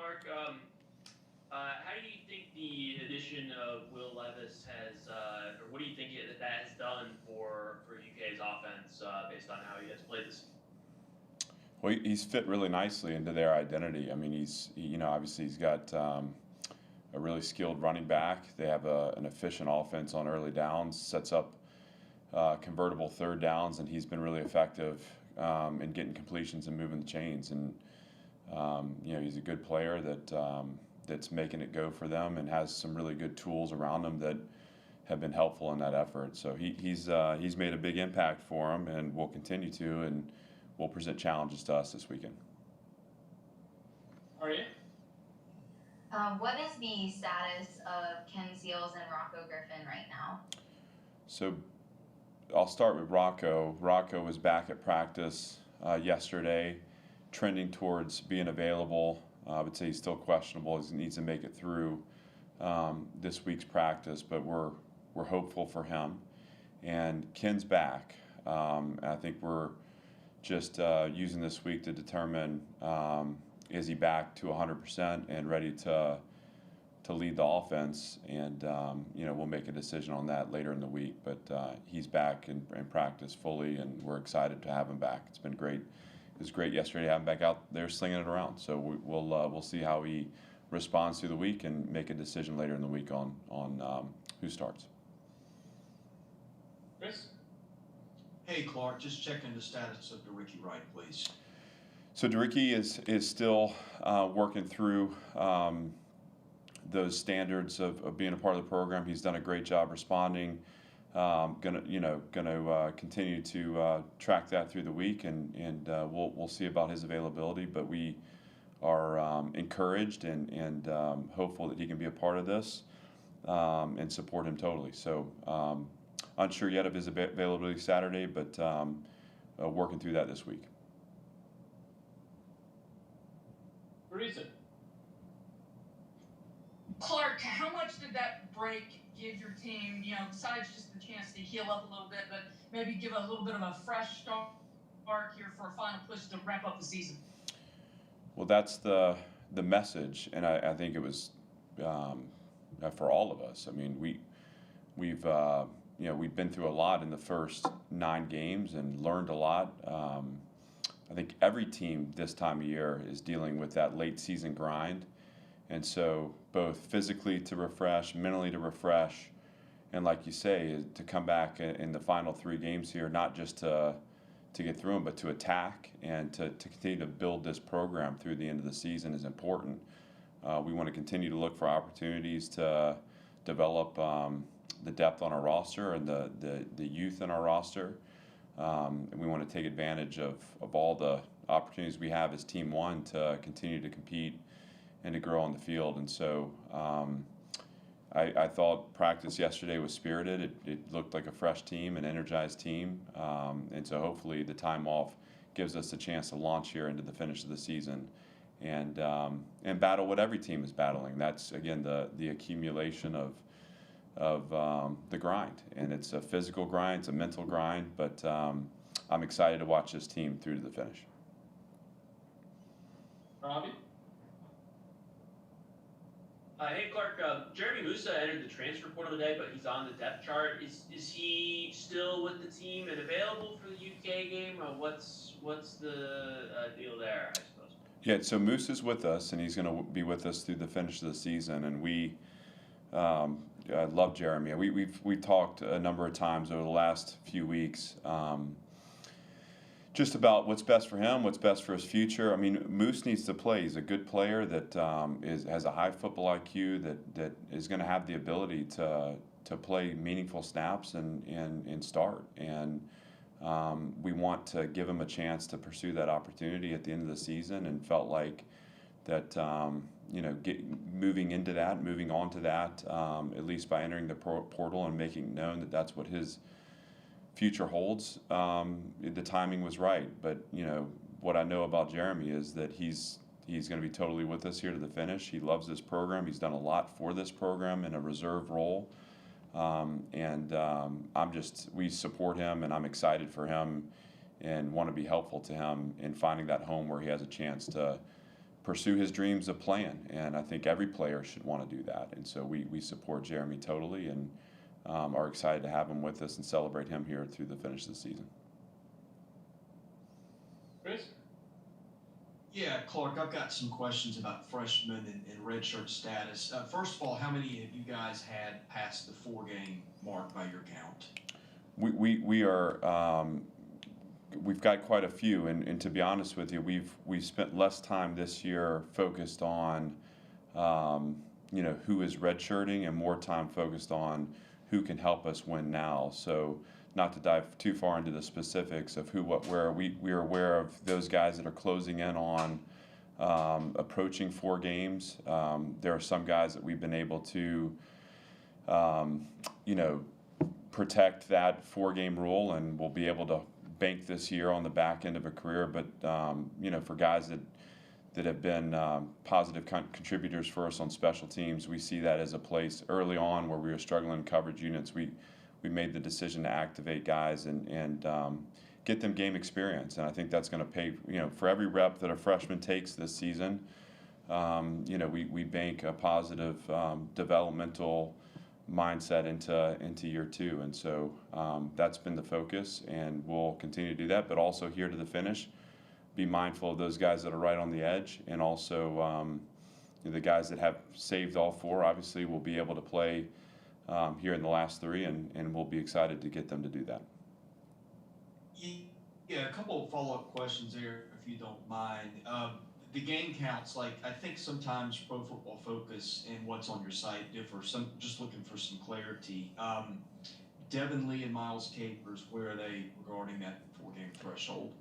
Clark. How do you think the addition of Will Levis or what do you think that has done for UK's offense based on how he has played this season? Well, he's fit really nicely into their identity. I mean, obviously he's got a really skilled running back. They have an efficient offense on early downs, sets up convertible third downs, and he's been really effective in getting completions and moving the chains. And he's a good player that's making it go for them and has some really good tools around him that have been helpful in that effort. So he's made a big impact for him, and will continue to, and will present challenges to us this weekend. Are you? What is the status of Ken Seals and Rocco Griffin right now? So I'll start with Rocco. Rocco was back at practice yesterday, trending towards being available. I would say he's still questionable. He needs to make it through this week's practice, but we're hopeful for him. And Ken's back. I think we're just using this week to determine is he back to 100% and ready to lead the offense, and we'll make a decision on that later in the week. But he's back in practice fully, and we're excited to have him back. It's been great. It was great yesterday to have him back out there slinging it around. So we'll see how he responds through the week and make a decision later in the week on who starts. Chris? Hey, Clark, just checking the status of DeRicky Wright, please. So DeRicky is still working through those standards of being a part of the program. He's done a great job responding. Gonna continue to track that through the week, and we'll see about his availability. But we are encouraged and hopeful that he can be a part of this and support him totally. So unsure yet of his availability Saturday, but working through that this week. Reason. Clark, how much did that break give your team, besides just the chance to heal up a little bit, but maybe give a little bit of a fresh start here for a final push to wrap up the season? Well, that's the message, and I think it was for all of us. I mean, we've been through a lot in the first 9 games and learned a lot. I think every team this time of year is dealing with that late season grind. And so both physically to refresh, mentally to refresh, and like you say, to come back in the final 3 games here, not just to get through them, but to attack and to continue to build this program through the end of the season is important. We want to continue to look for opportunities to develop the depth on our roster and the youth in our roster. And we want to take advantage of all the opportunities we have as Team One to continue to compete and to grow on the field. And so I thought practice yesterday was spirited. It looked like a fresh team, an energized team. And so hopefully the time off gives us a chance to launch here into the finish of the season and battle what every team is battling. That's, again, the accumulation of the grind. And it's a physical grind, it's a mental grind, but I'm excited to watch this team through to the finish. Robbie? Hey, Clark. Jeremy Musa entered the transfer portal today, but he's on the depth chart. Is he still with the team and available for the UK game? What's the deal there, I suppose? Yeah, so Moose is with us, and he's going to be with us through the finish of the season. And I love Jeremy. We've talked a number of times over the last few weeks just about what's best for him, what's best for his future. I mean, Moose needs to play. He's a good player that has a high football IQ that is going to have the ability to play meaningful snaps and start. And we want to give him a chance to pursue that opportunity at the end of the season, and felt like that moving into that, moving on to that, at least by entering the portal and making known that that's what his future holds. The timing was right, but what I know about Jeremy is that he's going to be totally with us here to the finish. He loves this program. He's done a lot for this program in a reserve role, we support him, and I'm excited for him, and want to be helpful to him in finding that home where he has a chance to pursue his dreams of playing. And I think every player should want to do that. And so we support Jeremy totally, and are excited to have him with us and celebrate him here through the finish of the season. Chris? Yeah, Clark, I've got some questions about freshmen and redshirt status. First of all, how many have you guys had past the 4-game mark by your count? We are we've got quite a few, and to be honest with you, we've spent less time this year focused on who is redshirting, and more time focused on who can help us win now. So not to dive too far into the specifics of who, what, where, we are aware of those guys that are closing in on approaching 4 games. There are some guys that we've been able to protect that 4-game rule, and we'll be able to bank this year on the back end of a career. But for guys that have been positive contributors for us on special teams, we see that as a place early on where we were struggling in coverage units. We made the decision to activate guys and get them game experience, and I think that's going to pay. For every rep that a freshman takes this season, we bank a positive developmental mindset into year 2, and so that's been the focus, and we'll continue to do that. But also here to the finish, be mindful of those guys that are right on the edge, and also the guys that have saved all 4. Obviously, will be able to play here in the last 3, and we'll be excited to get them to do that. Yeah, a couple of follow-up questions there, if you don't mind. The game counts, I think sometimes Pro Football Focus and what's on your site differ. Just looking for some clarity. Devin Lee and Miles Capers, where are they regarding that 4-game threshold?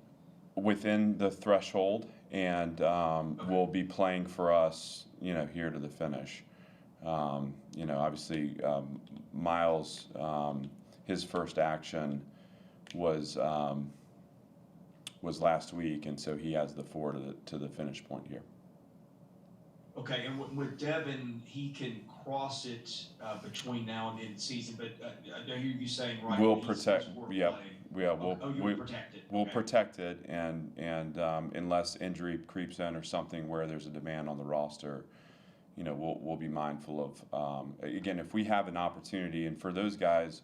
Within the threshold, and Okay. will be playing for us, here to the finish. Obviously, Miles, his first action was last week, and so he has the 4 to the finish point here. Okay, and with Devin, he can cross it between now and the end of the season, but I hear you saying right. We'll he's protect. worth Yeah, playing. yeah. You'll protect it. We'll Okay. protect it, and unless injury creeps in or something where there's a demand on the roster, we'll be mindful of. Again, if we have an opportunity, and for those guys,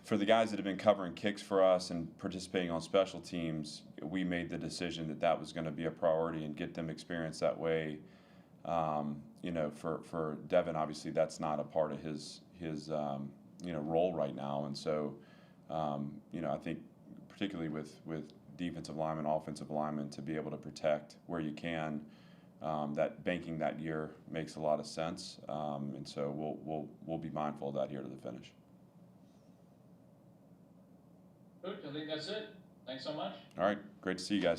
for the guys that have been covering kicks for us and participating on special teams, we made the decision that was going to be a priority and get them experience that way. For Devin, obviously that's not a part of his role right now, and so I think particularly with defensive linemen, offensive linemen, to be able to protect where you can, that banking that year makes a lot of sense, and so we'll be mindful of that here to the finish. Good, I think that's it. Thanks so much. All right, great to see you guys.